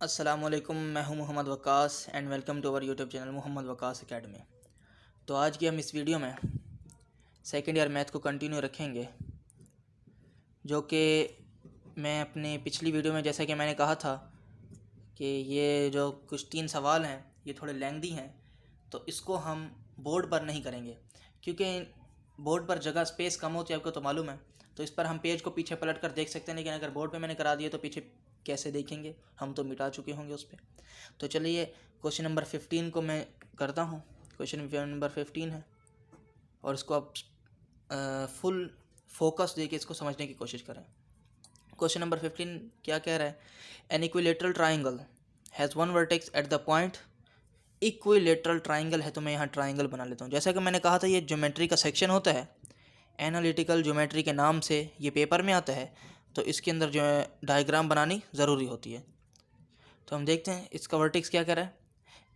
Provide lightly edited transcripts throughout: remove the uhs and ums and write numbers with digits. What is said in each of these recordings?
अस्सलामुअलैकुम, मैं हूं Mohammad Waqas and welcome to our YouTube channel Mohammad Waqas Academy. तो आज की हम इस वीडियो में सेकेंड ईयर मैथ को कंटिन्यू रखेंगे, जो कि मैं अपनी पिछली वीडियो में जैसा कि मैंने कहा था कि ये जो कुछ 3 सवाल हैं ये थोड़े लेंथी हैं, तो इसको हम बोर्ड पर नहीं करेंगे क्योंकि बोर्ड पर जगह स्पेस कम होती है, आपको तो मालूम है। तो इस पर हम पेज को पीछे पलट कर देख सकते हैं, लेकिन अगर बोर्ड पे मैंने करा दिया तो पीछे कैसे देखेंगे, हम तो मिटा चुके होंगे उस पर। तो चलिए क्वेश्चन नंबर 15 को मैं करता हूँ। क्वेश्चन नंबर 15 है और इसको आप फुल फोकस दे के इसको समझने की कोशिश करें। क्वेश्चन नंबर 15 क्या कह रहा है? An equilateral triangle has one vertex at the point. Equilateral triangle है तो मैं यहाँ ट्राइंगल बना लेता हूँ। जैसा कि मैंने कहा था ये ज्योमेट्री का सेक्शन होता है, एनालिटिकल ज्योमेट्री के नाम से ये पेपर में आता है, तो इसके अंदर जो है डायग्राम बनानी ज़रूरी होती है। तो हम देखते हैं इसका वर्टेक्स क्या कह रहा है।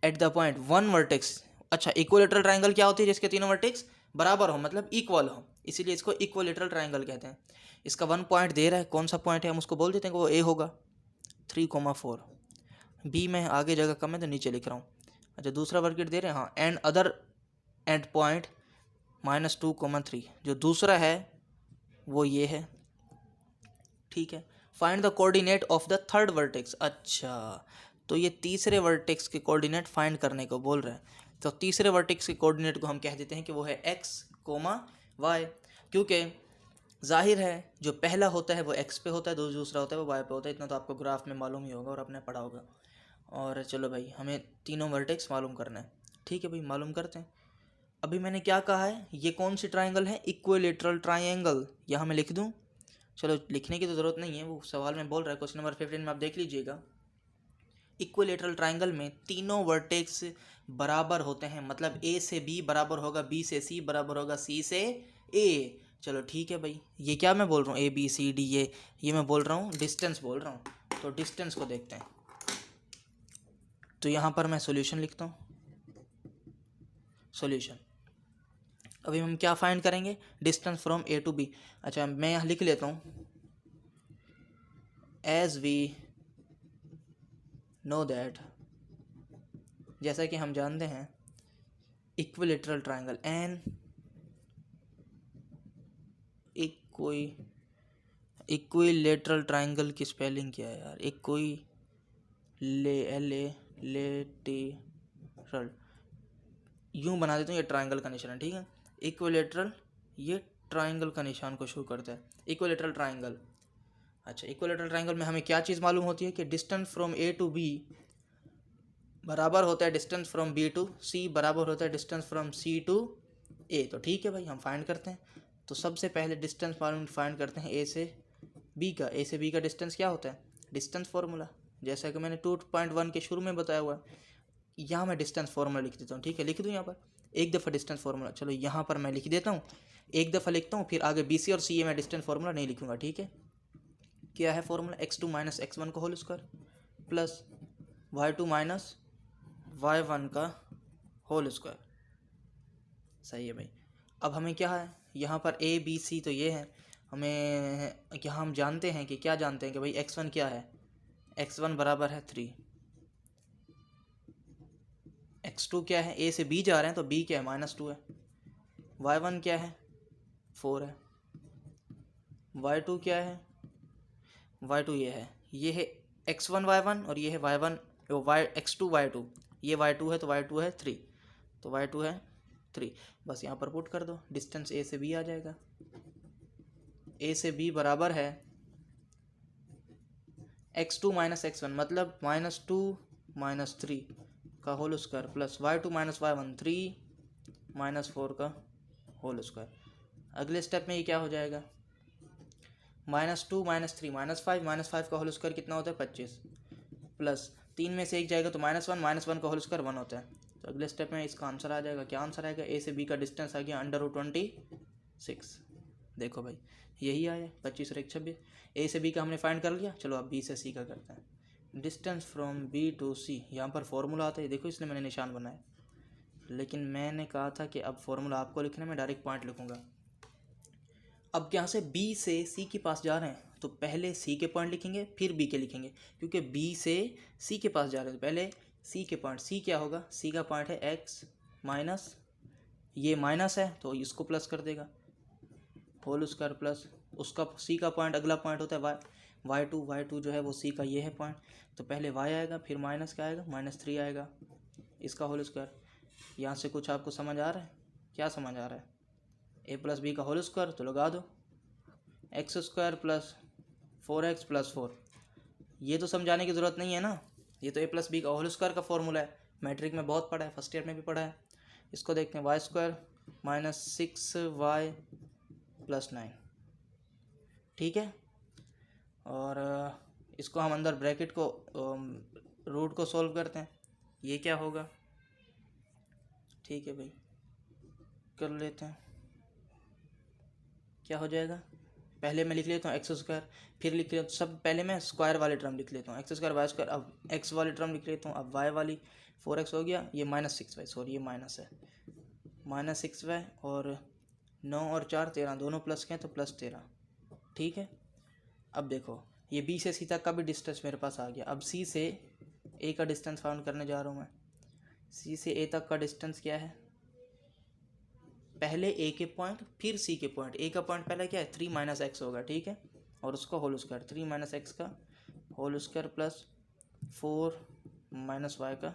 At the point one vertex. अच्छा, इक्विलेटरल ट्राइंगल क्या होती है? जिसके तीनों वर्टेक्स बराबर हो, मतलब इक्वल हो, इसीलिए इसको इक्विलेटरल ट्राइंगल कहते हैं। इसका 1 पॉइंट दे रहा है, कौन सा पॉइंट है हम उसको बोल देते हैं कि वो ए होगा, 3,4। बी में आगे जगह कम है तो नीचे लिख रहा हूँ। अच्छा, दूसरा वर्केट दे रहे हैं, हाँ, एंड अदर एंड पॉइंट -2,3। जो दूसरा है वो ये है, ठीक है। Find the coordinate of the third vertex. अच्छा, तो ये तीसरे वर्टेक्स के कोऑर्डिनेट फाइंड करने को बोल रहा है। तो तीसरे वर्टेक्स के कोऑर्डिनेट को हम कह देते हैं कि वो है x, y, क्योंकि जाहिर है जो पहला होता है वो x पे होता है, दूसरा होता है वो y पे होता है। इतना तो आपको ग्राफ में मालूम ही होगा और आपने पढ़ा होगा। और चलो भाई, हमें तीनों वर्टेक्स मालूम करना है, ठीक है भाई, मालूम करते हैं। अभी मैंने क्या कहा है, ये कौन सी ट्राइंगल है? Equilateral triangle. यहाँ मैं लिख दूँ? चलो, लिखने की तो ज़रूरत नहीं है, वो सवाल में बोल रहा है। क्वेश्चन नंबर 15 में आप देख लीजिएगा, इक्विलेटरल ट्राइंगल में तीनों वर्टेक्स बराबर होते हैं, मतलब ए से बी बराबर होगा, बी से सी बराबर होगा, सी से ए। चलो ठीक है भाई, ये क्या मैं बोल रहा हूँ, ए बी सी डी, ये मैं बोल रहा हूँ डिस्टेंस बोल रहा हूँ। तो डिस्टेंस को देखते हैं, तो यहाँ पर मैं सॉल्यूशन लिखता हूँ, सॉल्यूशन। अभी हम क्या फाइंड करेंगे? Distance from A to B. अच्छा, मैं यहाँ लिख लेता हूँ, एज वी नो दैट, जैसा कि हम जानते हैं equilateral triangle an equilateral triangle की स्पेलिंग क्या है यार? लेटेरल, यूं बना देता हूँ, ये ट्राइंगल का निशान है, ठीक है। इक्विलेटरल, ये ट्राइंगल का निशान को शो करता है, इक्विलेटरल ट्राइंगल। अच्छा, इक्विलेटरल ट्राइंगल में हमें क्या चीज़ मालूम होती है कि distance from A to B बराबर होता है distance from B to C, बराबर होता है distance from C to A. तो ठीक है भाई, हम फाइंड करते हैं। तो सबसे पहले डिस्टेंस फाइंड करते हैं ए से बी का। ए से बी का डिस्टेंस क्या होता है? डिस्टेंस फार्मूला, जैसा कि मैंने 2.1 के शुरू में बताया हुआ है। यहाँ मैं डिस्टेंस फार्मूला लिख देता हूँ, ठीक है, लिख दूँ यहाँ पर एक दफ़ा डिस्टेंस फार्मूला। चलो यहाँ पर मैं लिख देता हूँ, एक दफ़ा लिखता हूँ, फिर आगे बी सी और सी ए में डिस्टेंस फार्मूला नहीं लिखूँगा, ठीक है। क्या है फार्मूला? x2 - x1 का whole square plus y2 - y1 का होल स्क्वायर। सही है भाई। अब हमें क्या है, यहाँ पर ए बी सी तो ये है, हमें यहाँ हम जानते हैं कि क्या जानते हैं कि भाई x1 क्या है? x1 बराबर है 3। x2 क्या है? ए से बी जा रहे हैं तो b क्या है? -2 है। y1 क्या है? 4 है। y2 क्या है? y2 ये है x1 y1 और ये है y1 x2 y2, ये y2 है तो y2 है 3, तो y2 है 3। बस यहाँ पर पुट कर दो, डिस्टेंस a से b आ जाएगा। a से b बराबर है x2 - x1, मतलब -2 - 3 का whole square plus y2 - y1 3 - 4 का होल स्क्वायर। अगले स्टेप में ये क्या हो जाएगा? -2 - 3 -5 का होल स्क्वायर कितना होता है? 25, प्लस 3 में से एक जाएगा तो -1 का होल स्क्वायर 1 होता है। तो अगले स्टेप में इसका आंसर आ जाएगा, क्या आंसर आएगा? ए से बी का डिस्टेंस आ गया √26। देखो भाई, यही आया, 25 और 1 26। ए से बी का हमने फाइंड कर लिया। चलो अब बी से सी का करते हैं। डिस्टेंस फ्रॉम बी टू सी, यहाँ पर फॉर्मूला आता है, देखो इसलिए मैंने निशान बनाया, लेकिन मैंने कहा था कि अब फॉर्मूला आपको लिखना है, मैं डायरेक्ट पॉइंट लिखूँगा। अब यहाँ से बी से सी के पास जा रहे हैं तो पहले सी के पॉइंट लिखेंगे फिर बी के लिखेंगे, क्योंकि बी से सी के पास जा रहे हैं। तो पहले सी के पॉइंट, सी क्या होगा, सी का पॉइंट है एक्स माइनस, ये माइनस है तो इसको प्लस कर देगा होल स्क्वायर प्लस उसका सी का पॉइंट, अगला पॉइंट होता है वाई, वाई टू जो है वो सी का ये है पॉइंट। तो पहले वाई आएगा फिर माइनस क्या आएगा, -3 आएगा, इसका होल स्क्वायर। यहाँ से कुछ आपको समझ आ रहा है, क्या समझ आ रहा है, ए प्लस बी का होल स्क्वायर तो लगा दो, x square plus 4x plus 4। ये तो समझाने की ज़रूरत नहीं है ना, ये तो ए प्लस बी का होल स्क्वायर का फॉर्मूला है, मैट्रिक में बहुत पढ़ा है, फर्स्ट ईयर में भी पढ़ा है। इसको देखते हैं, वाई स्क्वायर -6y प्लस 9, ठीक है। और इसको हम अंदर ब्रैकेट को रूट को सॉल्व करते हैं, ये क्या होगा, ठीक है भाई कर लेते हैं, क्या हो जाएगा, पहले मैं लिख लेता हूँ एक्स स्क्वायर, फिर लिख लेता हूँ सब, पहले मैं स्क्वायर वाले टर्म लिख लेता हूँ, एक्स स्क्वायर वाई स्क्वायर, अब एक्स वाली टर्म लिख लेता हूँ, अब वाई वाली 4x हो गया, ये -6y, सॉरी ये माइनस है, -6y, और 9 और 4 13, दोनों प्लस के हैं तो +13, ठीक है। अब देखो ये बी से सी तक का भी डिस्टेंस मेरे पास आ गया। अब सी से ए का डिस्टेंस फाउंड करने जा रहा हूँ मैं। सी से ए तक का डिस्टेंस क्या है, पहले ए के पॉइंट फिर सी के पॉइंट, ए का पॉइंट पहले क्या है 3 - x होगा, ठीक है, और उसका होल स्क्वायर 3 - x का होल स्क्वायर प्लस 4 - y का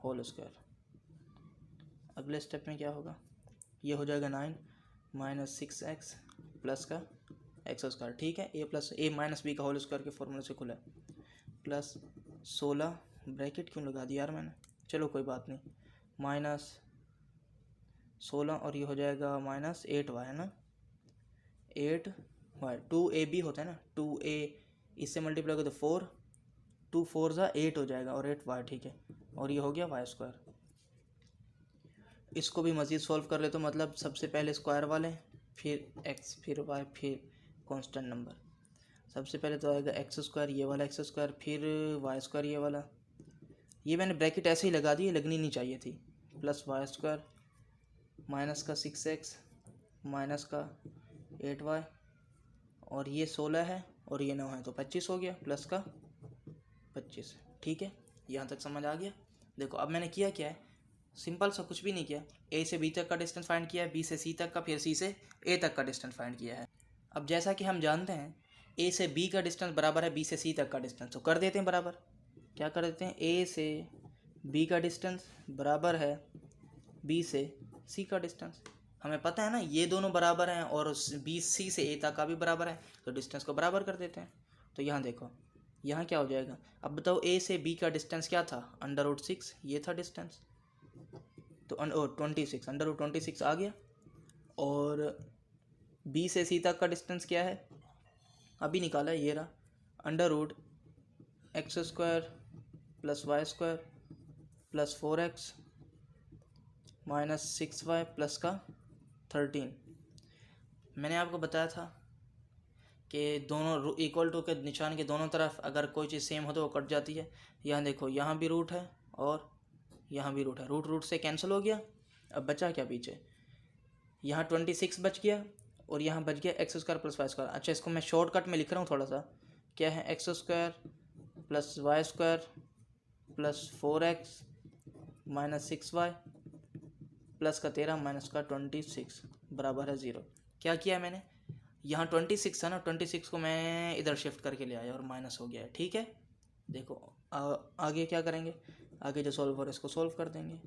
होल स्क्वायर। अगले स्टेप में क्या होगा, ये हो जाएगा 9 - 6x प्लस का एक्स स्क्वायर, ठीक है, ए प्लस ए माइनस बी का होल स्क्वायर के फॉर्मूले से खुला है, प्लस 16 ब्रैकेट क्यों लगा दिया यार मैंने, चलो कोई बात नहीं, -16 और ये हो जाएगा -8y है ना, 8y, 2ab होता है ना, 2a इससे मल्टीप्लाई करो तो 4, 2 4 ज़ा 8 हो जाएगा और 8y, ठीक है, और ये हो गया वाई स्क्वायर। इसको भी मज़ीद सॉल्व कर ले तो मतलब सबसे पहले स्क्वायर वाले, फिर x, फिर y, फिर कांस्टेंट नंबर। सबसे पहले तो आएगा एक्स स्क्वायर, ये वाला एक्स स्क्वायर, फिर वाई स्क्वायर ये वाला, ये मैंने ब्रैकेट ऐसे ही लगा दी, लगनी नहीं चाहिए थी, प्लस वाई स्क्वायर माइनस का 6x माइनस का 8y, और ये 16 है और ये 9 है तो 25 हो गया, प्लस का 25, ठीक है, यहाँ तक समझ आ गया। देखो अब मैंने किया क्या है, सिंपल सा, कुछ भी नहीं किया, ए से बी तक का डिस्टेंस फाइंड किया है, बी से सी तक का, फिर सी से ए तक का डिस्टेंस फाइंड किया है। अब जैसा कि हम जानते हैं ए से बी का डिस्टेंस बराबर है बी से सी तक का डिस्टेंस, तो कर देते हैं बराबर, क्या कर देते हैं, ए से बी का डिस्टेंस बराबर है बी से सी का डिस्टेंस, हमें पता है ना ये दोनों बराबर हैं और बी सी से ए तक का भी बराबर है, तो डिस्टेंस को बराबर कर देते हैं। तो यहाँ देखो, यहाँ क्या हो जाएगा, अब बताओ ए से बी का डिस्टेंस क्या था, √6, ये था डिस्टेंस, तो 26, √26 आ गया, और बी से सी तक का डिस्टेंस क्या है, अभी निकाला है, ये रहा, √x² plus y square plus 4x minus 6y plus का 13। मैंने आपको बताया था कि दोनों इक्वल टू के निशान के दोनों तरफ अगर कोई चीज़ सेम हो तो वो कट जाती है। यहाँ देखो, यहाँ भी रूट है और यहाँ भी रूट है, रूट से कैंसिल हो गया, अब बचा क्या पीछे, यहाँ 26 बच गया और यहाँ बच गया x² प्लस वाई स्क्वायर। अच्छा, इसको मैं शॉर्टकट में लिख रहा हूँ थोड़ा सा, क्या है, x² plus y square plus 4x minus 6y plus का 13 माइनस का 26 बराबर है 0। क्या किया मैंने, यहाँ 26 है ना, 26 को मैं इधर शिफ्ट करके ले आया और माइनस हो गया है, ठीक है। देखो आगे क्या करेंगे, आगे जो सॉल्व हो रहा है इसको सॉल्व कर देंगे।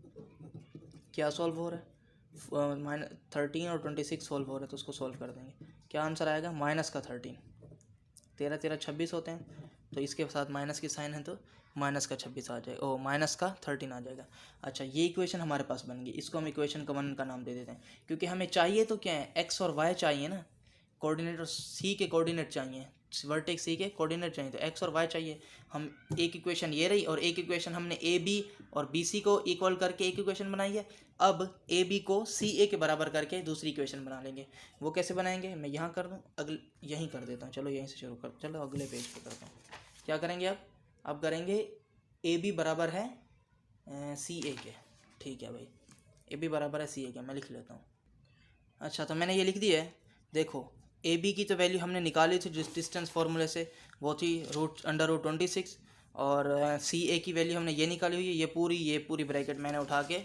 क्या सॉल्व हो रहा है, -13 और 26 सॉल्व हो रहा है तो उसको सॉल्व कर देंगे। क्या आंसर आएगा, माइनस का 13, 13 13 26 होते हैं, तो इसके साथ माइनस की साइन है तो माइनस का 26 आ जाएगा, ओ माइनस का 13 आ जाएगा। अच्छा, ये इक्वेशन हमारे पास बन गई, इसको हम इक्वेशन का 1 का नाम दे देते हैं, क्योंकि हमें चाहिए तो क्या है, एक्स और वाई चाहिए ना, कोऑर्डिनेट और सी के कोऑर्डिनेट चाहिए, वर्टेक्स सी के कोऑर्डिनेट चाहिए, तो एक्स और वाई चाहिए। हम एक इक्वेशन ये रही और एक इक्वेशन हमने ए बी और बी सी को इक्वल करके एक इक्वेशन बनाई है। अब ए बी को सी ए के बराबर करके दूसरी इक्वेशन बना लेंगे। वो कैसे बनाएंगे, मैं यहाँ कर दूँ, अगले यहीं कर देता हूँ, चलो यहीं से शुरू कर, चलो अगले पेज पे करता हूँ। क्या करेंगे अब करेंगे ए बी बराबर है सी ए के, ठीक है भाई, ए बी बराबर है सी ए के, मैं लिख लेता हूँ। अच्छा, तो मैंने ये लिख दिया है, देखो ए बी की तो वैल्यू हमने निकाली थी जिस डिस्टेंस फार्मूले से, वो थी √26, और सी ए की वैल्यू हमने ये निकाली हुई है, ये पूरी ब्रैकेट मैंने उठा के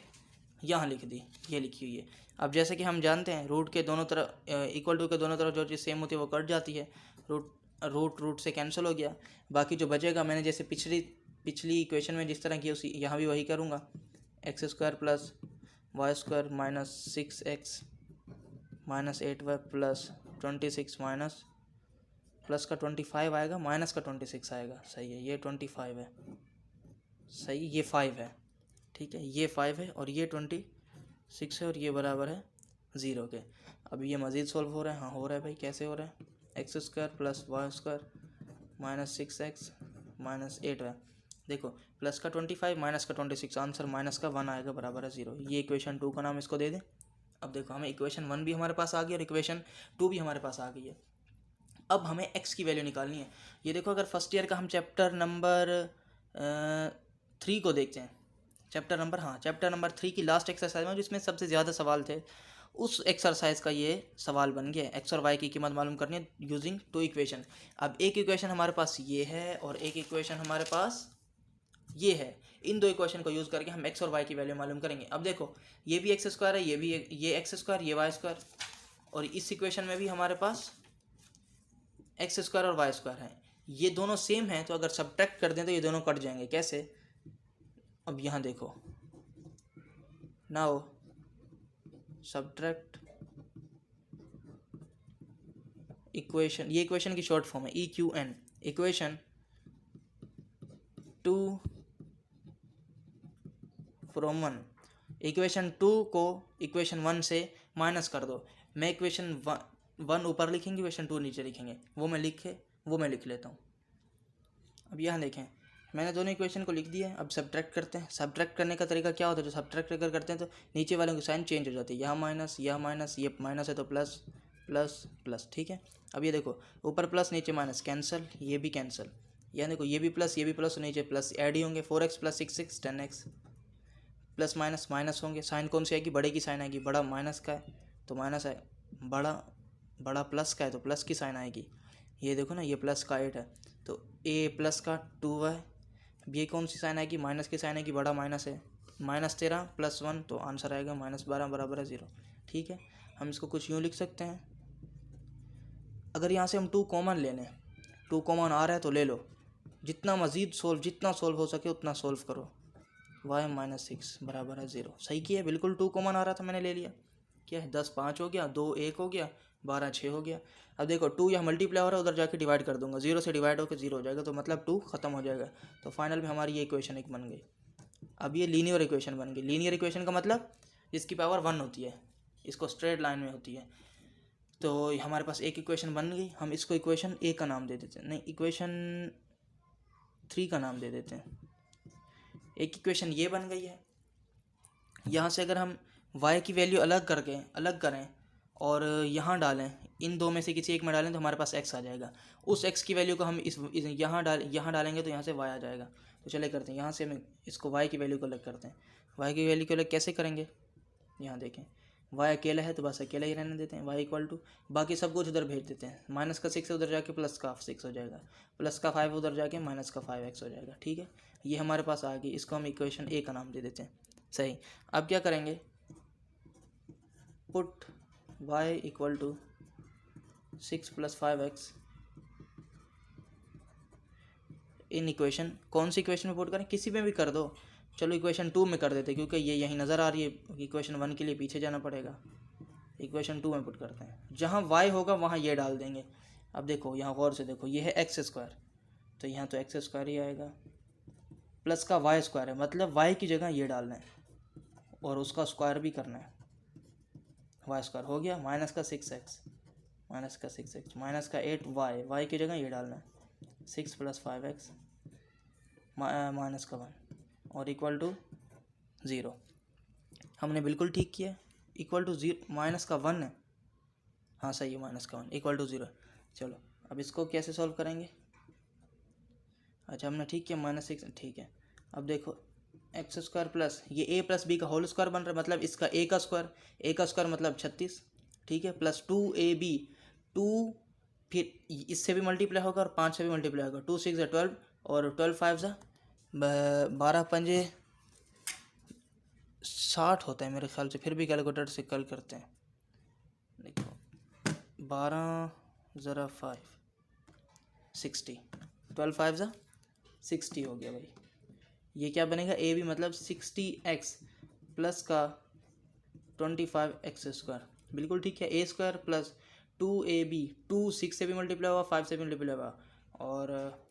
यहाँ लिख दी, ये लिखी हुई है। अब जैसे कि हम जानते हैं रूट के दोनों तरफ इक्वल टू के दोनों तरफ जो चीज़ सेम होती है वो कट जाती है, रूट से कैंसिल हो गया। बाकी जो बचेगा मैंने जैसे पिछली इक्वेशन में जिस तरह की उसी यहाँ भी वही करूँगा, x² plus y² minus 6x minus 8y plus 26 minus plus का 25 आएगा, माइनस का 26 आएगा। सही है, ये 25 है, सही, ये 5 है, ठीक है, ये 5 है और ये 26 है और ये बराबर है 0 के। अब ये मज़ीद सॉल्व हो रहा है, हाँ हो रहा है भाई, कैसे हो रहा है, x² plus y² minus 6x minus 8y, देखो प्लस का 25 माइनस का 26, आंसर माइनस का 1 आएगा, बराबर है 0। ये इक्वेशन 2 का नाम इसको दे दें। अब देखो हमें इक्वेशन 1 भी हमारे पास आ गई और इक्वेशन 2 भी हमारे पास आ गई है। अब हमें x की वैल्यू निकालनी है। ये देखो अगर फर्स्ट ईयर का हम चैप्टर नंबर 3 को देखते हैं, चैप्टर नंबर 3 की लास्ट एक्सरसाइज में जिसमें सबसे ज़्यादा सवाल थे, उस एक्सरसाइज का ये सवाल बन गया। एक्स और वाई की कीमत मालूम करनी है यूजिंग 2 इक्वेशन। अब एक इक्वेशन हमारे पास ये है और एक इक्वेशन हमारे पास ये है। इन 2 इक्वेशन को यूज़ करके हम एक्स और वाई की वैल्यू मालूम करेंगे। अब देखो ये भी x² है, ये x², ये y², और इस इक्वेशन में भी हमारे पास x² और y² है। ये दोनों सेम हैं, तो अगर सब्ट्रैक्ट कर दें तो ये दोनों कट जाएंगे। कैसे? अब यहाँ देखो, नाउ सब्ट्रैक्ट इक्वेशन, ये इक्वेशन की शॉर्ट फॉर्म है EQN, इक्वेशन 2 फ्रॉम 1। इक्वेशन 2 को इक्वेशन 1 से माइनस कर दो। मैं इक्वेशन 1 ऊपर लिखेंगे, इक्वेशन 2 नीचे लिखेंगे, वो मैं लिख लेता हूँ। अब यहाँ देखें, मैंने दोनों इक्वेशन को लिख दिया। अब सब्ट्रैक्ट करते हैं। सब्ट्रैक्ट करने का तरीका क्या होता है, जो सब्ट्रैक्ट अगर करते हैं तो नीचे वालों की साइन चेंज हो जाती है, यहाँ माइनस, ये माइनस है तो प्लस प्लस प्लस, ठीक है। अब ये देखो ऊपर प्लस नीचे माइनस, कैंसिल, ये भी कैंसिल। यहाँ देखो ये भी प्लस नीचे प्लस, ऐड ही होंगे, 4x plus 6x 10x, plus minus minus होंगे। साइन कौन सी आएगी? बड़े की साइन आएगी। बड़ा माइनस का है तो माइनस है, बड़ा प्लस का है तो प्लस की साइन आएगी। ये देखो ना, ये प्लस का 8 है तो a प्लस का 2 है। ये कौन सी साइन आएगी? माइनस की साइन आएगी, बड़ा माइनस है, -13 प्लस 1 तो आंसर आएगा -12 बराबर है 0। ठीक है, हम इसको कुछ यूँ लिख सकते हैं। अगर यहाँ से हम 2 कॉमन लेने, 2 कॉमन आ रहा है तो ले लो, जितना सोल्व हो सके उतना सोल्व करो। y-6 बराबर है 0। सही किया, बिल्कुल 2 कॉमन आ रहा था, मैंने ले लिया। क्या है, 10 5 हो गया, 2 1 हो गया, 12 6 हो गया। अब देखो 2 यहाँ मल्टीप्लाई हो रहा है, उधर जाके डिवाइड कर दूंगा, 0 से डिवाइड होकर 0 हो जाएगा, तो मतलब 2 खत्म हो जाएगा। तो फाइनल में हमारी ये इक्वेशन एक बन गई। अब ये लीनियर इक्वेशन बन गई। लीनियर इक्वेशन का मतलब जिसकी पावर 1 होती है, इसको स्ट्रेट लाइन में होती है। तो हमारे पास एक इक्वेशन बन गई। हम इसको इक्वेशन ए का नाम दे देते हैं, नहीं इक्वेशन 3 का नाम दे देते हैं। एक इक्वेशन ये बन गई है। यहाँ से अगर हम y की वैल्यू अलग करें और यहाँ डालें, इन दो में से किसी एक में डालें तो हमारे पास x आ जाएगा। उस x की वैल्यू को हम यहाँ डालेंगे तो यहाँ से y आ जाएगा। तो चले करते हैं, यहाँ से हम इसको y की वैल्यू को अलग करते हैं। y की वैल्यू को अलग कैसे करेंगे? यहाँ देखें, y अकेला है तो बस अकेला ही रहने देते हैं, y इक्वल टू बाकी सब कुछ उधर भेज देते हैं। माइनस का 6 उधर जाके प्लस का 6 हो जाएगा, प्लस का 5 उधर जाके माइनस का 5x हो जाएगा। ठीक है, ये हमारे पास आ गई। इसको हम इक्वेशन ए का नाम दे देते हैं। सही। अब क्या करेंगे, put y equal to 6 plus 5x in equation, कौन सी इक्वेशन में पुट करें? किसी में भी कर दो, चलो इक्वेशन 2 में कर देते क्योंकि ये यहीं नज़र आ रही है। इक्वेशन 1 के लिए पीछे जाना पड़ेगा, इक्वेशन 2 में पुट करते हैं। जहाँ y होगा वहाँ ये डाल देंगे। अब देखो यहाँ गौर से देखो, ये है x² तो यहाँ तो x² ही आएगा, प्लस का y² है, मतलब y की जगह ये डालना है और उसका स्क्वायर भी करना है। y² हो गया, माइनस का 6x माइनस का 8y की जगह ये डालना है, 6 प्लस 5x माइनस का 1 और इक्वल टू 0। हमने बिल्कुल ठीक किया, इक्वल टू 0, माइनस का 1 है, हाँ सही है, माइनस का 1 इक्वल टू 0। चलो अब इसको कैसे सॉल्व करेंगे? अच्छा हमने ठीक किया, -6, ठीक है। अब देखो x² प्लस ये a प्लस b का होल स्क्वायर बन रहा है, मतलब इसका a का स्क्वायर मतलब 36, ठीक है, प्लस 2ab 2 फिर इससे भी मल्टीप्लाई होगा और 5 से भी मल्टीप्लाई होगा। 2 6 12 और 12 5 12 पंजे 60 होता है मेरे ख्याल से, फिर भी कैलकुलेटर से कल करते हैं। देखो 12 ज़रा 5 60, 12 5 60 हो गया भाई। ये क्या बनेगा, ए बी मतलब 60x प्लस का 25x²। बिल्कुल ठीक है। a² प्लस 2ab, 2 6 से भी मल्टीप्लाई हुआ, 5 से भी मल्टीप्लाई हुआ, और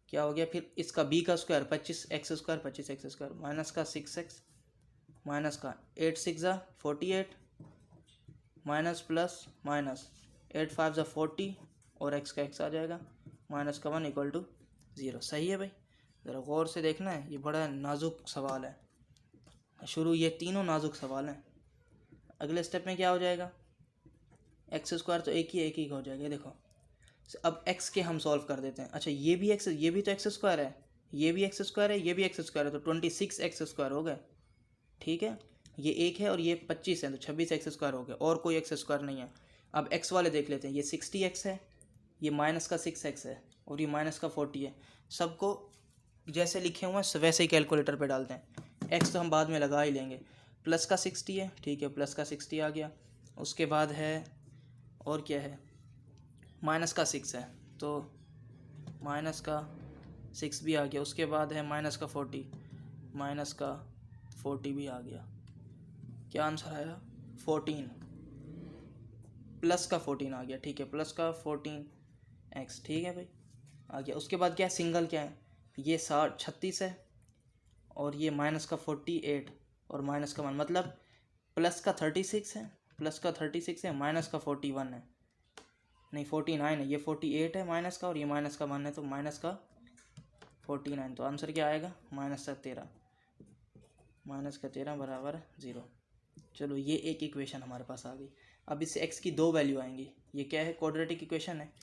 क्या हो गया फिर इसका b का स्क्वायर 25x² 25x² माइनस का 6x माइनस का 8 6 48 माइनस प्लस माइनस 8 5 40 और x का x आ जाएगा माइनस का 1 इक्वल टू 0। सही है भाई, ज़रा गौर से देखना है, ये बड़ा नाजुक सवाल है। ये तीनों नाजुक सवाल हैं। अगले स्टेप में क्या हो जाएगा, x² तो एक ही हो जाएगा। देखो अब x के हम सॉल्व कर देते हैं। अच्छा ये भी तो x², है, ये भी x² है, ये भी x² है, तो 26x² हो गए। ठीक है, ये 1 है और ये 25 है, तो 26x² हो गए, और कोई x² नहीं है। अब x वाले देख लेते हैं। ये 60x है, ये माइनस का 6x है, और ये माइनस का 40 है। सबको जैसे लिखे हुए हैं वैसे ही कैलकुलेटर पे डालते हैं। x तो हम बाद में लगा ही लेंगे। प्लस का 60 है, ठीक है, प्लस का 60 आ गया। उसके बाद है और क्या है, माइनस का 6 है, तो माइनस का 6 भी आ गया। उसके बाद है माइनस का 40, माइनस का 40 भी आ गया। क्या आंसर आया, 14, प्लस का 14 आ गया। ठीक है, प्लस का 14x, ठीक है भाई, आ गया। उसके बाद क्या है, सिंगल क्या है, ये 36 है, और ये माइनस का 48 और माइनस का 1, मतलब प्लस का 36 है, माइनस का 41 है, नहीं 49 है, ये 48 है माइनस का, और ये माइनस का 1 है, तो माइनस का 49। तो आंसर क्या आएगा, माइनस का 13 बराबर 0। चलो ये एक इक्वेशन हमारे पास आ गई। अब इससे x की 2 वैल्यू आएंगी। ये क्या है, क्वाड्रेटिक इक्वेशन है।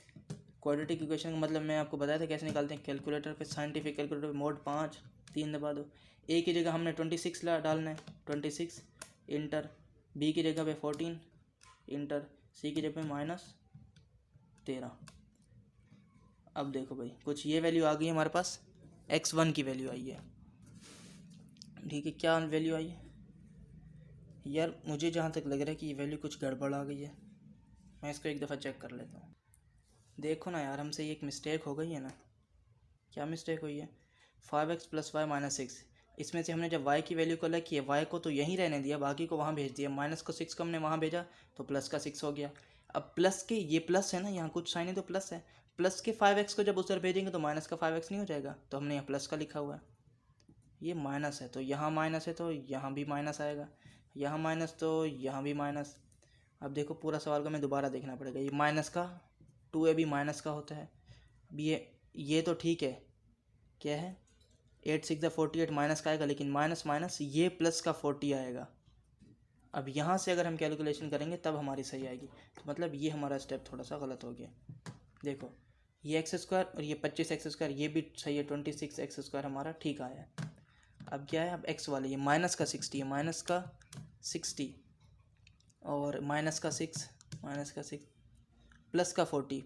क्वाड्रेटिक इक्वेशन का मतलब मैं आपको बताया था कैसे निकालते हैं। कैलकुलेटर पे, साइंटिफिक कैलकुलेटर पे मोड 5 3 दबा दो। a की जगह हमने 26 डालना है, 26 इंटर, b की जगह पे 14 इंटर, c की जगह पे -13। अब देखो भाई, कुछ ये वैल्यू आ गई है हमारे पास, x1 की वैल्यू आई है। ठीक है, क्या वैल्यू आई है यार, मुझे जहाँ तक लग रहा है कि ये वैल्यू कुछ गड़बड़ आ गई है। मैं इसको एक दफ़ा चेक कर लेता हूँ। देखो ना यार, हमसे एक मिस्टेक हो गई है ना। क्या मिस्टेक हुई है, 5x + y - 6, इसमें से हमने जब y की वैल्यू को अलग किया, y को तो यहीं रहने दिया, बाकी को वहाँ भेज दिया। माइनस को 6 को हमने वहाँ भेजा, तो प्लस का 6 हो गया। अब प्लस के, ये प्लस है ना, यहाँ कुछ साइन है तो प्लस है, प्लस के 5x को जब उधर भेजेंगे तो माइनस का 5x नहीं हो जाएगा, तो हमने यहाँ प्लस का लिखा हुआ है। ये माइनस है तो यहाँ माइनस है, तो यहाँ भी माइनस आएगा, यहाँ माइनस तो यहाँ भी माइनस। अब देखो पूरा सवाल को हमें दोबारा देखना पड़ेगा। ये माइनस का 2ab माइनस का होता है। अब ये तो ठीक है, क्या है, 8 6 48 माइनस का आएगा, लेकिन माइनस माइनस ये प्लस का 40 आएगा। अब यहाँ से अगर हम कैलकुलेशन करेंगे तब हमारी सही आएगी, तो मतलब ये हमारा स्टेप थोड़ा सा गलत हो गया। देखो ये x² और ये 25x², ये भी सही है, 26x² हमारा ठीक आया है। अब क्या है, अब x वाले, ये माइनस का 60 है, माइनस का 60 और माइनस का 6 प्लस का 40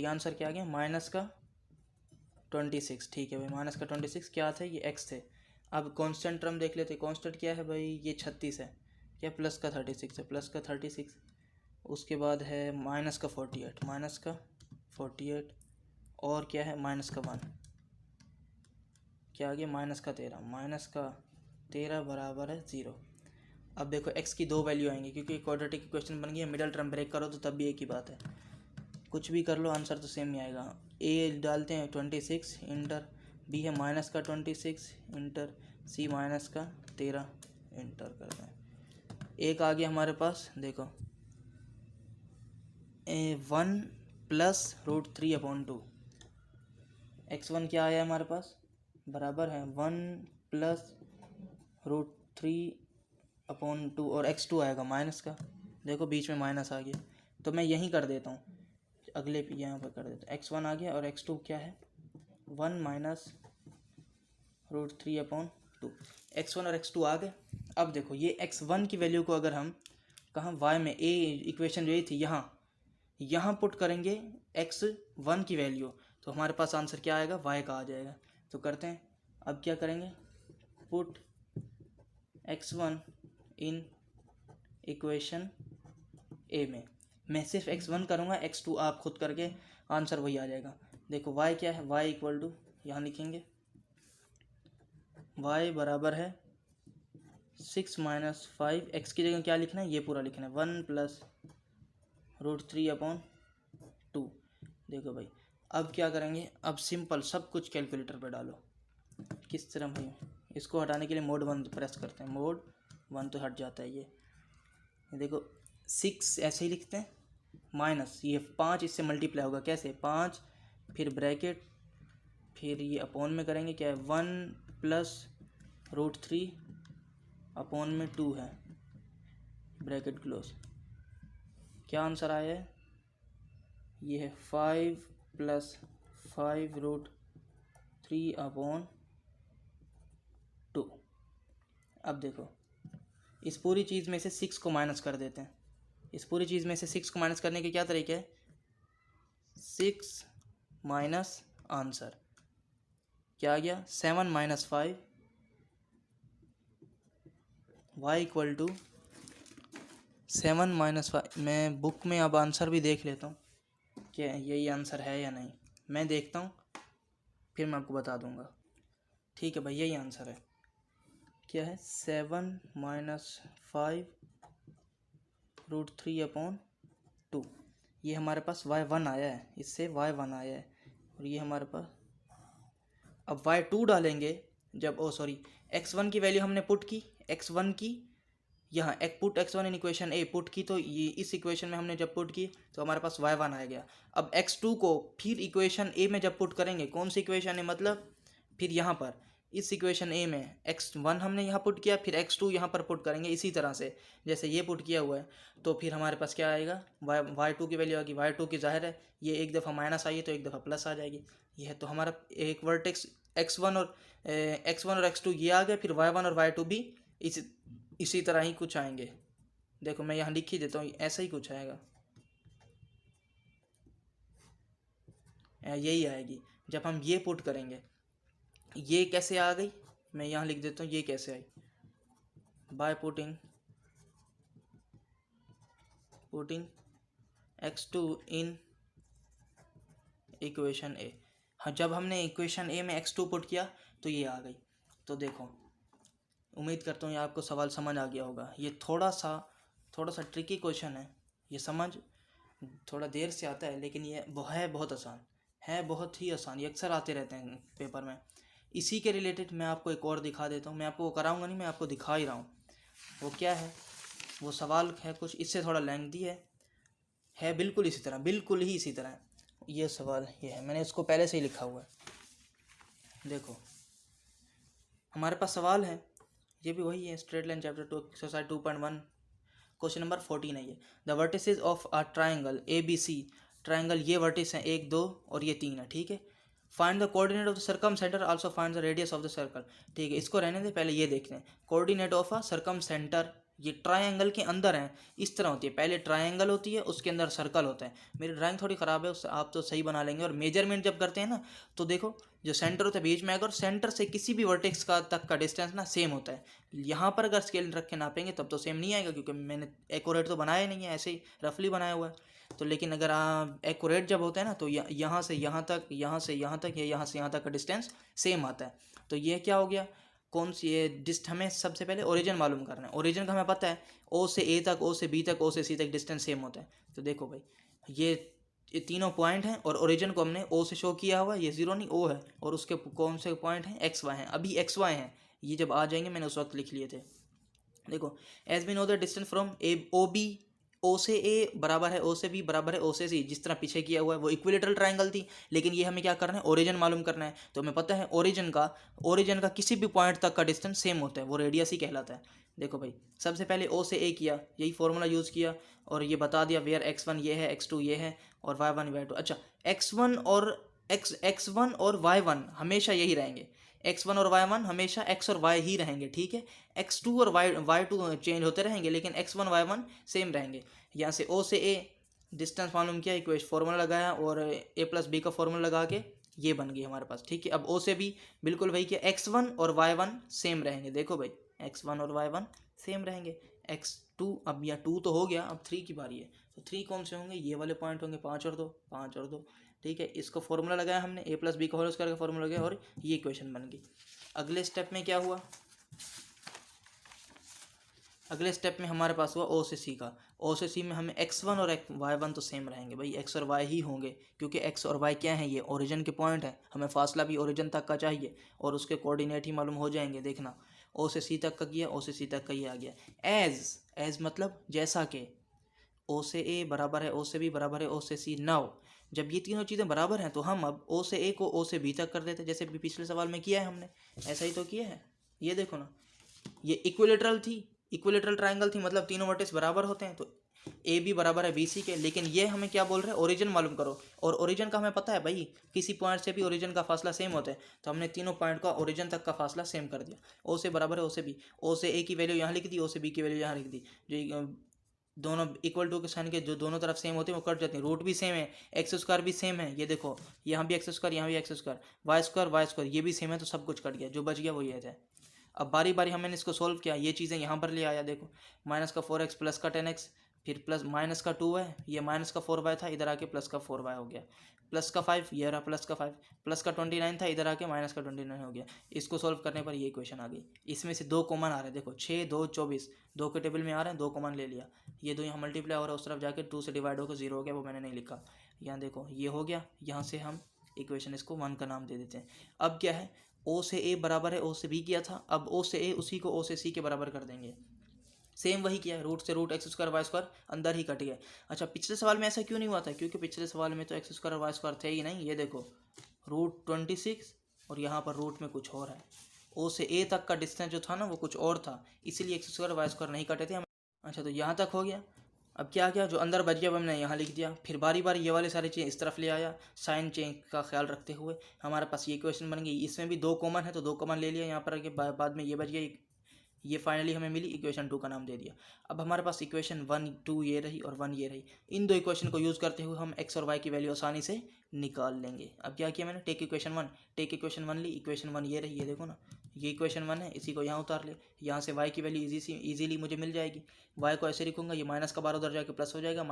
आंसर क्या आ गया, माइनस का 26। ठीक है भाई, माइनस का 26 क्या था, ये x थे। अब कांस्टेंट टर्म देख लेते हैं। कांस्टेंट क्या है भाई, ये 36 है, क्या प्लस का 36 है, प्लस का 36। उसके बाद है माइनस का 48 और क्या है, माइनस का 1, क्या आ गया, माइनस का 13 बराबर है 0। अब देखो x की 2 वैल्यू आएंगी, क्योंकि क्वाड्रेटिक इक्वेशन बन गई है। मिडल टर्म ब्रेक करो तो तब भी एक ही बात है, कुछ भी कर लो आंसर तो सेम ही आएगा। a डालते हैं 26 इंटर, b है माइनस का 26 इंटर, c माइनस का 13 इंटर करते हैं। एक आ गया हमारे पास, देखो 1 + √3/2। x1 क्या आया हमारे पास, बराबर है 1 + √3/2, और x2 आएगा माइनस का। देखो बीच में माइनस आ गया, तो मैं यहीं कर देता हूँ, अगले पे यहाँ पर कर देता हूँ। x1 आ गया और x2 क्या है, 1 - √3/2। x1 और x2 आ गए। अब देखो ये x1 की वैल्यू को अगर हम कहाँ, y में, ए इक्वेशन जो ये थी यहाँ पुट करेंगे x1 की वैल्यू, तो हमारे पास आंसर क्या आएगा, y का आ जाएगा। तो करते हैं, अब क्या करेंगे, पुट x1 इन इक्वेशन ए में। मैं सिर्फ x1 करूँगा, x2 आप खुद करके आंसर वही आ जाएगा। देखो y क्या है, y इक्वल टू, यहाँ लिखेंगे y बराबर है 6 माइनस 5, x की जगह क्या लिखना है, ये पूरा लिखना है, 1 प्लस √3/2। देखो भाई, अब क्या करेंगे, अब सिंपल सब कुछ कैलकुलेटर पे डालो। किस तरह भाई, इसको हटाने के लिए मोड 1 प्रेस करते हैं, मोड 1 तो हट जाता है ये देखो 6 ऐसे ही लिखते हैं, माइनस ये 5 इससे मल्टीप्लाई होगा, कैसे, 5 फिर ब्रैकेट, फिर ये अपॉन में करेंगे, क्या है, 1 प्लस √3/2 है, ब्रैकेट क्लोज। क्या आंसर आया है, ये है 5 प्लस 5√3/2। अब देखो, इस पूरी चीज़ में से 6 को माइनस कर देते हैं। इस पूरी चीज़ में से 6 को माइनस करने के क्या तरीके हैं, 6 माइनस आंसर क्या आ गया, 7 minus 5, y equal to 7 minus 5। मैं बुक में अब आंसर भी देख लेता हूँ क्या यही आंसर है या नहीं, मैं देखता हूँ फिर मैं आपको बता दूँगा। ठीक है भाई, यही आंसर है, क्या है, 7 माइनस 5√3/2। ये हमारे पास y1 आया है, इससे y1 आया है, और ये हमारे पास, अब y2 डालेंगे जब, x1 की वैल्यू हमने पुट की, x1 की यहाँ एक पुट x1 इन इक्वेशन ए पुट की, तो ये इस इक्वेशन में हमने जब पुट की तो हमारे पास y1 आ गया। अब x2 को फिर इक्वेशन ए में जब पुट करेंगे, कौन सी इक्वेशन है, मतलब फिर यहाँ पर इस इक्वेशन ए में x1 हमने यहाँ पुट किया, फिर x2 यहाँ पर पुट करेंगे, इसी तरह से जैसे ये पुट किया हुआ है, तो फिर हमारे पास क्या आएगा, y2 की वैल्यू आएगी, y2 की जाहिर है ये एक दफ़ा माइनस आई है तो एक दफ़ा प्लस आ जाएगी। ये है, तो हमारा एक वर्टेक्स x1 और x2 ये आ गया, फिर y1 और y2 भी इसी तरह ही कुछ आएंगे। देखो मैं यहाँ लिख ही देता हूँ, ऐसा ही कुछ आएगा, यही आएगी जब हम ये पुट करेंगे। ये कैसे आ गई, मैं यहाँ लिख देता हूँ ये कैसे आई, by putting x2 in equation A. हाँ, जब हमने इक्वेशन ए में x2 पुट किया तो ये आ गई। तो देखो, उम्मीद करता हूँ ये आपको सवाल समझ आ गया होगा। ये थोड़ा सा ट्रिकी क्वेश्चन है, ये समझ थोड़ा देर से आता है, लेकिन ये है बहुत आसान, है बहुत ही आसान, ये अक्सर आते रहते हैं पेपर में। इसी के रिलेटेड मैं आपको एक और दिखा देता हूँ, मैं आपको वो कराऊंगा नहीं, मैं आपको दिखा ही रहा हूँ। वो क्या है, वो सवाल है कुछ इससे थोड़ा लेंथी है बिल्कुल इसी तरह, बिल्कुल ही इसी तरह। ये सवाल ये है, मैंने इसको पहले से ही लिखा हुआ है। देखो हमारे पास सवाल है, ये भी वही है, straight line chapter 2 exercise 2.1 question number 14 है ये। The vertices of a triangle ABC, triangle ये वर्टिस हैं 1 2 और ये 3 है, ठीक है। Find the coordinate of the circum centre, also find the radius of the circle. ठीक है, इसको रहने दे, पहले ये देखते हैं। Coordinate of a circum centre, ये ट्रायंगल के अंदर है, इस तरह होती है, पहले ट्रायंगल होती है उसके अंदर सर्कल होता है। मेरी ड्राइंग थोड़ी ख़राब है, उससे आप तो सही बना लेंगे। और मेजरमेंट जब करते हैं ना, तो देखो जो सेंटर होता है बीच में, अगर सेंटर से किसी भी वर्टेक्स का तक का डिस्टेंस ना सेम होता है। यहाँ पर अगर स्केल रख के नापेंगे तब तो सेम नहीं आएगा, क्योंकि मैंने एक्यूरेट तो बनाया नहीं है, ऐसे ही रफली बनाया हुआ है। तो लेकिन अगर एक्यूरेट जब होता है ना, तो यहाँ से यहाँ तक, यहाँ से यहाँ तक, या यहाँ से यहाँ तक का डिस्टेंस सेम आता है। तो ये क्या हो गया, कौन सी ये हमें सबसे पहले ओरिजिन मालूम करना है। ओरिजिन का हमें पता है ओ से ए तक, ओ से बी तक, ओ से सी तक डिस्टेंस सेम होता है। तो देखो भाई, ये तीनों पॉइंट हैं और ओरिजिन को हमने ओ से शो किया हुआ है, ये 0 नहीं, ओ है, और उसके कौन से पॉइंट हैं, XY हैं। अभी XY हैं, ये जब आ जाएंगे मैंने उस वक्त लिख लिए थे। देखो, as we know the distance from OB, O से ए बराबर है ओ से बी बराबर है ओ से सी, जिस तरह पीछे किया हुआ है वो इक्विलेटरल ट्रायंगल थी। लेकिन ये हमें क्या करना है, ओरिजिन मालूम करना है। तो हमें पता है ओरिजिन का किसी भी पॉइंट तक का डिस्टेंस सेम होता है, वो रेडियस ही कहलाता है। देखो भाई, सबसे पहले ओ से ए किया, यही फॉर्मूला यूज़ किया और ये बता दिया वेयर x1 ये है, x2 ये है और y1 y2। अच्छा, x1 और y1 हमेशा यही रहेंगे, x1 और y1 हमेशा x और y ही रहेंगे, ठीक है। x2 और y2 चेंज होते रहेंगे, लेकिन x1 y1 सेम रहेंगे। यहाँ से o से a डिस्टेंस मालूम किया, इक्वेशन फॉर्मूला लगाया और a+b का फॉर्मूला लगा के ये बन गई हमारे पास, ठीक है। अब o से भी बिल्कुल वही किया, x1 और y1 सेम रहेंगे, देखो भाई x1 और y1 सेम रहेंगे। x2 अब यह 2 तो हो गया, अब 3 की बारी है, तो 3 कौन से होंगे, ये वाले पॉइंट होंगे, 5 और 2, 5 और 2, ठीक है। इसको फॉर्मूला लगाया हमने, a+b का होल स्क्वायर का फॉर्मूला लगाया और ये इक्वेशन बन गई। अगले स्टेप में क्या हुआ, अगले स्टेप में हमारे पास हुआ o से c का। o से c में हमें x1 और y1 तो सेम रहेंगे भाई, x और y ही होंगे, क्योंकि x और y क्या है, ये ओरिजिन के पॉइंट है, हमें फासला भी ओरिजिन तक का चाहिए और उसके कोऑर्डिनेट ही मालूम हो जाएंगे। देखना o से c तक का किया, o से c तक का ये आ गया। एज मतलब जैसा कि o से a बराबर है o से b बराबर है o से c। नाउ जब ये तीनों चीज़ें बराबर हैं तो हम अब o से a को o से b तक कर देते, जैसे पिछले सवाल में किया है हमने, ऐसा ही तो किया है। ये देखो ना, ये इक्विलेटरल थी, इक्विलेटरल ट्रायंगल थी, मतलब तीनों वर्टेक्स बराबर होते हैं, तो ए बी बराबर है बी सी के। लेकिन ये हमें क्या बोल रहे हैं, ओरिजिन मालूम करो, और ओरिजिन का हमें पता है भाई किसी पॉइंट से भी ओरिजिन का फासला सेम होता है, तो हमने तीनों पॉइंट का ओरिजिन तक का फासला सेम कर दिया। ओ से बराबर है ओ से बी, ओ से ए की वैल्यू यहाँ लिख दी, ओ से बी की वैल्यू यहाँ लिख दी, जो दोनों इक्वल टू के साइन के जो दोनों तरफ सेम होते हैं वो कट जाते हैं, रूट भी सेम है, एक्स स्क्वायर भी सेम है, ये देखो यहाँ भी एक्स स्क्वायर, यहाँ भी एक्स स्क्वायर, वाई स्क्वायर ये भी सेम है, तो सब कुछ कट गया, जो बच गया वो ये है। अब बारी बारी हमने इसको सोल्व किया, ये चीज़ें यहाँ पर ले आया, देखो माइनस का 4x प्लस का 10x, फिर प्लस माइनस का 2 है, ये माइनस का 4y था, इधर आके प्लस का 4y हो गया, प्लस का 5, ये रहा प्लस का 5, प्लस का 29 था, इधर आके माइनस का 29 हो गया। इसको सोल्व करने पर ये इक्वेशन आ गई। इसमें से 2 कॉमन आ रहे हैं, देखो 6 2 24, 2 के टेबल में आ रहे हैं, 2 कॉमन ले लिया, ये 2 यहाँ मल्टीप्लाई हो रहा है, उस तरफ जाके 2 से डिवाइड होकर 0 हो गया, वो मैंने नहीं लिखा। यहाँ देखो ये हो गया, यहाँ से हम इक्वेशन इसको 1 का नाम दे देते हैं। अब क्या है, o से a बराबर है o से b किया था, अब o से a उसी को o से c के बराबर कर देंगे, सेम वही किया, रूट से root x square y square अंदर ही कट गया। अच्छा पिछले सवाल में ऐसा क्यों नहीं हुआ था, क्योंकि पिछले सवाल में तो एक्स स्क्वायर और वाई स्क्वायर थे ही नहीं, ये देखो √26 और यहाँ पर रूट में कुछ और है, o से a तक का डिस्टेंस जो था ना वो कुछ और था, इसीलिए एक्स स्क्वायर वाई स्क्वायर नहीं कटे थे हम। अच्छा तो यहाँ तक हो गया। अब क्या किया, जो अंदर बच गया वो हमने यहाँ लिख दिया, फिर बारी बारी ये वाले सारी चीज़ इस तरफ ले आया, साइन चेंज का ख्याल रखते हुए हमारे पास ये इक्वेशन बन गई। इसमें भी 2 कॉमन है तो 2 कॉमन ले लिया यहाँ पर, के बाद में ये बच गया, ये फाइनली हमें मिली, इक्वेशन 2 का नाम दे दिया। अब हमारे पास इक्वेशन 1 2 ये रही और 1 ये रही, इन 2 इक्वेशन को यूज़ करते हुए हम एक्स और वाई की वैल्यू आसानी से निकाल लेंगे। अब क्या किया मैंने, टेक इक्वेशन 1 ली, इक्वेशन 1 ये रही, ये देखो ना ये इक्वेशन 1 है, इसी को यहाँ उतार ले, यहाँ से y की वैल्यू इजीली मुझे मिल जाएगी। y को ऐसे लिखूंगा, ये माइनस का 12 उधर जाके प्लस हो जाएगा,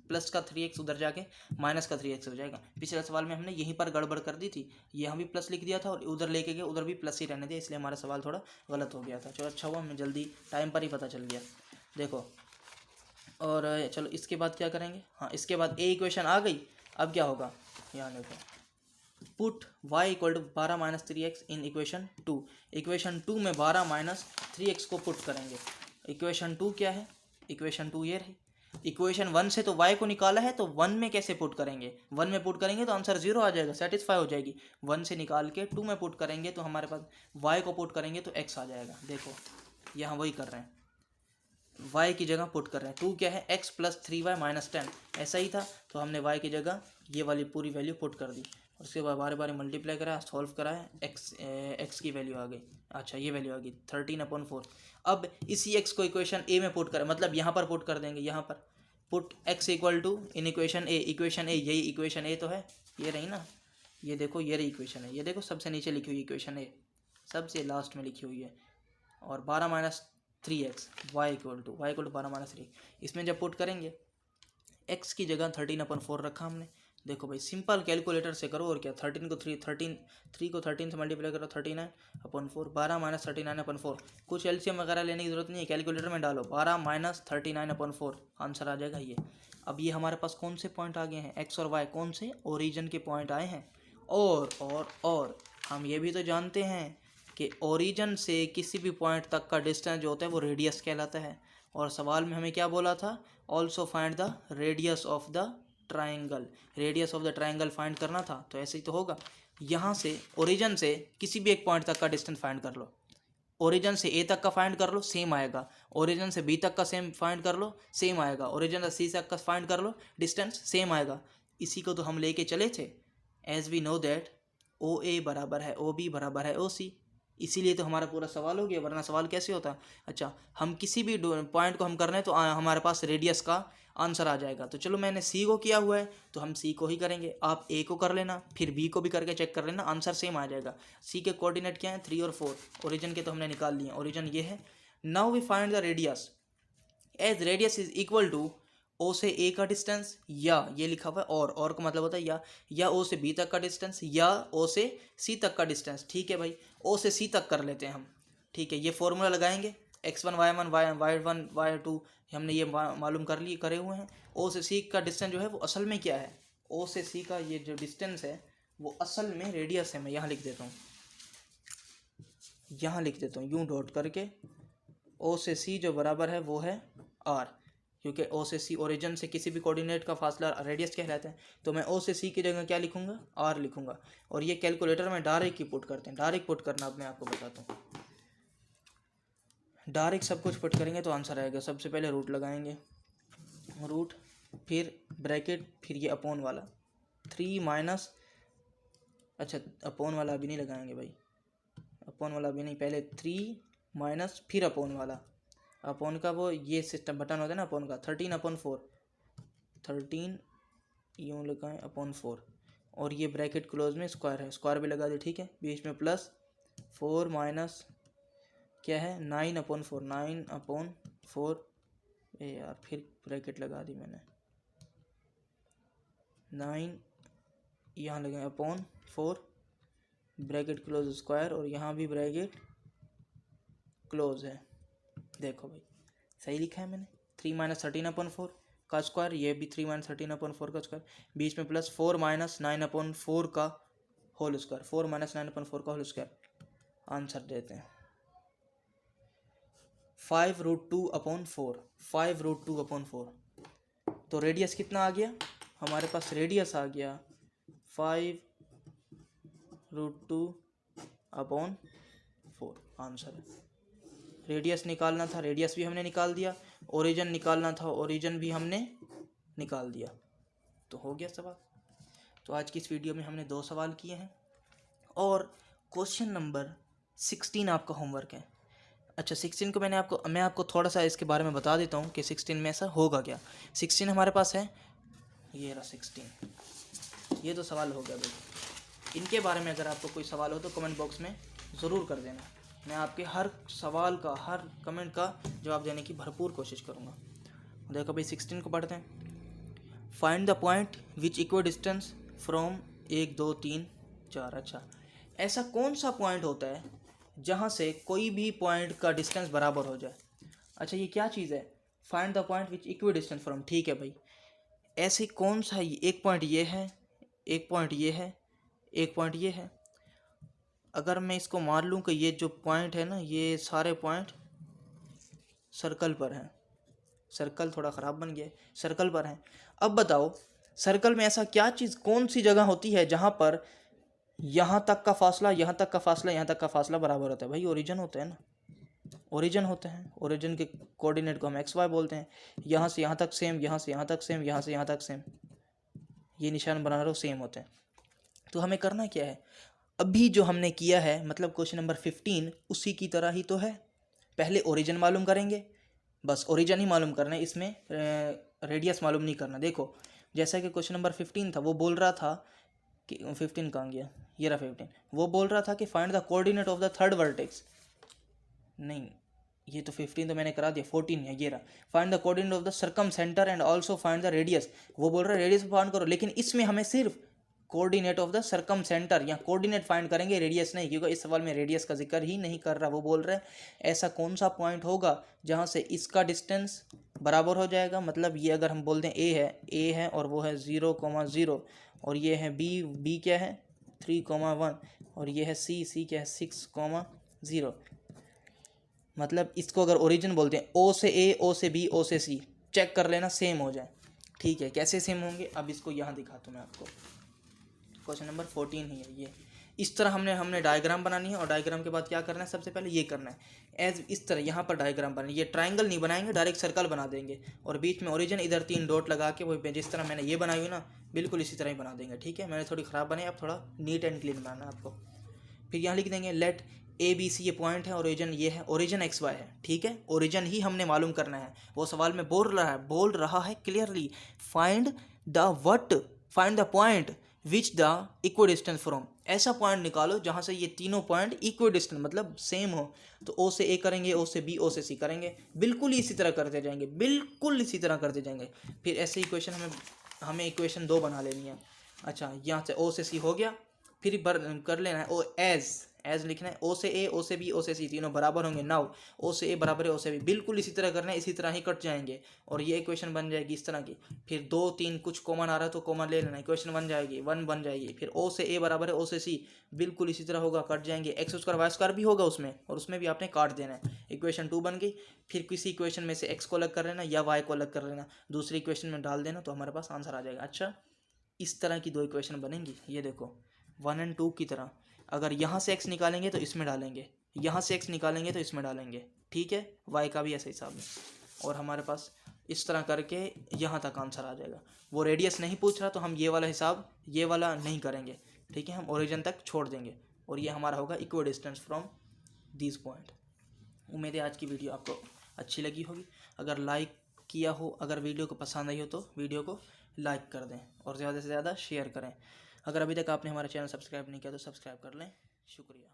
प्लस का 3x उधर जाके माइनस का 3x हो जाएगा। पिछले सवाल में हमने यहीं पर गड़बड़ कर दी थी, यहाँ भी प्लस लिख दिया था और उधर लेके गए उधर भी प्लस ही रहने दिया, इसलिए हमारा सवाल थोड़ा गलत हो गया था। चलो अच्छा हुआ हमें जल्दी टाइम पर ही पता चल गया। देखो और चलो इसके बाद क्या करेंगे, हाँ इसके बाद ए इक्वेशन आ गई। अब क्या होगा, यहाँ देखो, put y equal to 12 minus 3x in equation 2। Equation 2 में 12 माइनस 3x को पुट करेंगे। इक्वेशन 2 क्या है, इक्वेशन 2 ये रही। इक्वेशन 1 से तो y को निकाला है, तो 1 में कैसे पुट करेंगे, 1 में पुट करेंगे तो आंसर 0 आ जाएगा, सेटिस्फाई हो जाएगी। 1 से निकाल के 2 में पुट करेंगे तो हमारे पास y को पुट करेंगे तो x आ जाएगा। देखो यहाँ वही कर रहे हैं, y की जगह पुट कर रहे हैं। 2 क्या है, x प्लस 3y माइनस 10, ऐसा ही था, तो हमने y की जगह ये वाली पूरी वैल्यू पुट कर दी, उसके बाद बारे बारे मल्टीप्लाई कराया, सॉल्व कराया, x की वैल्यू आ गई। अच्छा ये वैल्यू आ गई 13/4। अब इसी x को इक्वेशन a में पुट करें, मतलब यहाँ पर पुट कर देंगे, यहाँ पर put x equal to in equation a, equation a यही इक्वेशन a तो है, ये रही ना, ये देखो ये रही इक्वेशन है, ये देखो सबसे नीचे लिखी हुई इक्वेशन a, सबसे लास्ट में लिखी हुई है, और 12 minus 3x y equal to 12 minus 3। इसमें जब पुट करेंगे x की जगह 13/4 रखा हमने। देखो भाई सिंपल कैलकुलेटर से करो और क्या, 3 को 13 से मल्टीप्लाई करो 39/4, 12 माइनस 39/4। कुछ एलसीएम वगैरह लेने की जरूरत नहीं है, कैलकुलेटर में डालो 12 माइनस 39/4, आंसर आ जाएगा ये। अब ये हमारे पास कौन से पॉइंट आ गए हैं, एक्स और वाई कौन से ओरिजिन के पॉइंट आए हैं। और हम ये भी तो जानते हैं कि ओरिजिन से किसी भी पॉइंट तक का डिस्टेंस जो होता है वो रेडियस कहलाता है, और सवाल में हमें क्या बोला था, also find the radius of the triangle, radius of the triangle find करना था, तो ऐसे ही तो होगा। यहाँ से ओरिजिन से किसी भी एक पॉइंट तक का डिस्टेंस फाइंड कर लो, ओरिजिन से ए तक का फाइंड कर लो सेम आएगा, ओरिजिन से बी तक का सेम फाइंड कर लो सेम आएगा, ओरिजिन से सी तक का फाइंड कर लो डिस्टेंस सेम आएगा। इसी को तो हम लेके चले थे, as we know that OA बराबर है OB बराबर है OC, इसीलिए तो हमारा पूरा सवाल हो गया, वरना सवाल कैसे होता। अच्छा, हम किसी भी पॉइंट को हम कर रहे हैं तो हमारे पास रेडियस का आंसर आ जाएगा। तो चलो मैंने C को किया हुआ है तो हम C को ही करेंगे, आप A को कर लेना, फिर B को भी करके चेक कर लेना, आंसर सेम आ जाएगा। C के कोऑर्डिनेट क्या है 3 और 4, ओरिजिन के तो हमने निकाल लिए, ओरिजिन ये है। Now we find the radius, as radius is equal to O से A का डिस्टेंस, या ये लिखा हुआ है और का मतलब होता है या O से B तक का डिस्टेंस, या O से C तक का डिस्टेंस। ठीक है भाई, O से C तक कर लेते हैं हम। ठीक है, ये फॉर्मूला लगाएंगे, x1 y1 y1 y2 हमने ये मालूम करे हुए हैं। O से C का डिस्टेंस जो है वो असल में क्या है, O से C का ये जो डिस्टेंस है वो असल में रेडियस है। मैं यहाँ लिख देता हूँ, यूँ डॉट करके, O से C जो बराबर है वो है R, क्योंकि O से C ओरिजिन से किसी भी कोऑर्डिनेट का फासला रेडियस कहलाता है। तो मैं O से C की जगह क्या लिखूंगा, R लिखूंगा। और ये कैलकुलेटर में डायरेक्ट ही पुट करते हैं, डायरेक्ट पुट करना अब मैं आपको बताता हूँ। डायरेक्ट सब कुछ पुट करेंगे तो आंसर आएगा। सबसे पहले रूट लगाएंगे, रूट, फिर ब्रैकेट, फिर ये अपॉन वाला 3 माइनस, अच्छा अपॉन वाला अभी नहीं लगाएंगे भाई, अपॉन वाला अभी नहीं, पहले 3 माइनस फिर अपॉन वाला, अपॉन का वो ये सिस्टम बटन होता है ना अपॉन का, 13/4, 13 यूँ लगाएं अपॉन 4, और ये ब्रैकेट क्लोज में स्क्वायर है, स्क्वायर भी लगा दे। ठीक है, बीच में प्लस 4 माइनस क्या है 9/4, 9/4, यार फिर ब्रैकेट लगा दी मैंने, 9 यहाँ लगाएं अपॉन 4, ब्रैकेट क्लोज स्क्वायर, और यहाँ भी ब्रैकेट क्लोज है। देखो भाई सही लिखा है मैंने, 3 माइनस 13/4 का स्क्वायर, ये भी 3 माइनस 13/4 का स्क्वायर, बीच में प्लस 4 माइनस 9/4 का होल स्क्वायर, 4 माइनस 9/4 का होल स्क्वायर। आंसर देते हैं 5√2/4, 5√2/4। तो रेडियस कितना आ गया हमारे पास, रेडियस आ गया 5√2/4, आंसर है। रेडियस निकालना था, रेडियस भी हमने निकाल दिया, ओरिजिन निकालना था, ओरिजिन भी हमने निकाल दिया, तो हो गया सवाल। तो आज की इस वीडियो में हमने 2 सवाल किए हैं, और क्वेश्चन नंबर 16 आपका होमवर्क है। अच्छा 16 को मैं आपको थोड़ा सा इसके बारे में बता देता हूँ कि 16 में ऐसा होगा क्या। 16 हमारे पास है, ये रहा 16, ये तो सवाल हो गया भाई। इनके बारे में अगर आपको कोई सवाल हो तो कमेंट बॉक्स में ज़रूर कर देना, मैं आपके हर सवाल का, हर कमेंट का जवाब देने की भरपूर कोशिश करूँगा। देखो भाई 16 को पढ़ते हैं। Find the point which equal distance from 1 2 3 4। अच्छा, ऐसा कौन सा पॉइंट होता है जहाँ से कोई भी पॉइंट का डिस्टेंस बराबर हो जाए। अच्छा ये क्या चीज़ है, find the point which equal distance from. ठीक है भाई, ऐसे कौन सा, एक पॉइंट ये है, एक पॉइंट ये है, एक पॉइंट ये है। अगर मैं इसको मान लूँ कि ये जो पॉइंट है ना, ये सारे पॉइंट सर्कल पर हैं, सर्कल थोड़ा ख़राब बन गया, सर्कल पर हैं। अब बताओ सर्कल में ऐसा क्या चीज़, कौन सी जगह होती है जहाँ पर यहाँ तक का फासला, यहाँ तक का फासला, यहाँ तक का फासला बराबर होता है। भाई ओरिजिन होता है ना, ओरिजिन होते हैं, ओरिजिन के कोऑर्डिनेट को हम XY बोलते हैं। यहाँ से यहाँ तक सेम, यहाँ से यहाँ तक सेम, यहाँ से यहाँ तक सेम, ये निशान बना रहे हो सेम होते हैं। तो हमें करना क्या है, अभी जो हमने किया है मतलब क्वेश्चन नंबर 15 उसी की तरह ही तो है। पहले ओरिजिन मालूम करेंगे, बस ओरिजिन ही मालूम करना है, इसमें रेडियस मालूम नहीं करना। देखो जैसा कि क्वेश्चन नंबर 15 था, वो बोल रहा था कि 15 कहाँ गया, ये रहा 15, वो बोल रहा था कि find the coordinate of the third vertex. नहीं, ये तो 15 तो मैंने करा दिया, 14 है, ये रहा find the coordinate of the circum centre and also find the radius. वो बोल रहा है रेडियस फाइंड करो, लेकिन इसमें हमें सिर्फ coordinate of the circum centre या कोऑर्डिनेट फाइंड करेंगे, रेडियस नहीं, क्योंकि इस सवाल में रेडियस का जिक्र ही नहीं कर रहा। वो बोल रहा है ऐसा कौन सा पॉइंट होगा जहाँ से इसका डिस्टेंस बराबर हो जाएगा। मतलब ये अगर हम बोल दें ए है और वो है 0,0, और ये है बी क्या है 3,1, और ये है सी क्या है 6,0। मतलब इसको अगर ओरिजिन बोलते हैं, ओ से ए, ओ से बी, ओ से सी, चेक कर लेना सेम हो जाए। ठीक है, कैसे सेम होंगे अब इसको यहाँ दिखाता हूँ मैं आपको। क्वेश्चन नंबर 14 ही है ये। इस तरह हमने डायग्राम बनानी है और डायग्राम के बाद क्या करना है, सबसे पहले ये करना है एज इस तरह यहाँ पर डायग्राम बनानी है। ये ट्राइंगल नहीं बनाएंगे, डायरेक्ट सर्कल बना देंगे और बीच में ओरिजिन, इधर 3 डॉट लगा के वही जिस तरह मैंने ये बनाई हुई ना बिल्कुल इसी तरह ही बना देंगे। ठीक है, मैंने थोड़ी ख़राब बनाई, अब थोड़ा नीट एंड क्लीन बनाना है आपको। फिर यहाँ लिख देंगे लेट ABC ये पॉइंट है, ओरिजिन ये है, ओरिजिन XY है। ठीक है, ओरिजिन ही हमने मालूम करना है, वो सवाल में बोल रहा है clearly find the point which the equal distance from, ऐसा पॉइंट निकालो जहाँ से ये तीनों पॉइंट इक्वल डिस्टेंस मतलब सेम हो। तो O से A करेंगे, O से B, O से C करेंगे, बिल्कुल इसी तरह करते जाएंगे, बिल्कुल इसी तरह करते जाएंगे। फिर ऐसे इक्वेशन हमें इक्वेशन 2 बना लेनी है। अच्छा, यहाँ से O से C हो गया, फिर कर लेना है ओ एज लिखना है, O से A, O से B, O से C तीनों बराबर होंगे। नाउ O से A बराबर है O से B, बिल्कुल इसी तरह करना है, इसी तरह ही कट जाएंगे और ये इक्वेशन बन जाएगी इस तरह की। फिर 2 3 कुछ कॉमन आ रहा है तो कॉमन ले लेना, इक्वेशन बन जाएगी 1 बन जाएगी। फिर O से A बराबर है O से C, बिल्कुल इसी तरह होगा, कट जाएंगे। x² y² भी होगा उसमें और उसमें भी आपने काट देना है। इक्वेशन 2 बन गई। फिर किसी इक्वेशन में से x को अलग कर लेना या y को अलग कर लेना, दूसरी इक्वेशन में डाल देना तो हमारे पास आंसर आ जाएगा। अच्छा, इस तरह की 2 इक्वेशन बनेंगी, ये देखो 1 और 2 की तरह। अगर यहाँ से x निकालेंगे तो इसमें डालेंगे, यहाँ से x निकालेंगे तो इसमें डालेंगे। ठीक है, y का भी ऐसा हिसाब है और हमारे पास इस तरह करके यहाँ तक आंसर आ जाएगा। वो रेडियस नहीं पूछ रहा तो हम ये वाला हिसाब ये वाला नहीं करेंगे। ठीक है, हम ओरिजिन तक छोड़ देंगे और ये हमारा होगा equal distance from this point. उम्मीद है आज की वीडियो आपको अच्छी लगी होगी। अगर लाइक किया हो, अगर वीडियो को पसंद आई हो तो वीडियो को लाइक कर दें और ज़्यादा से ज़्यादा शेयर करें। अगर अभी तक आपने हमारा चैनल सब्सक्राइब नहीं किया तो सब्सक्राइब कर लें। शुक्रिया।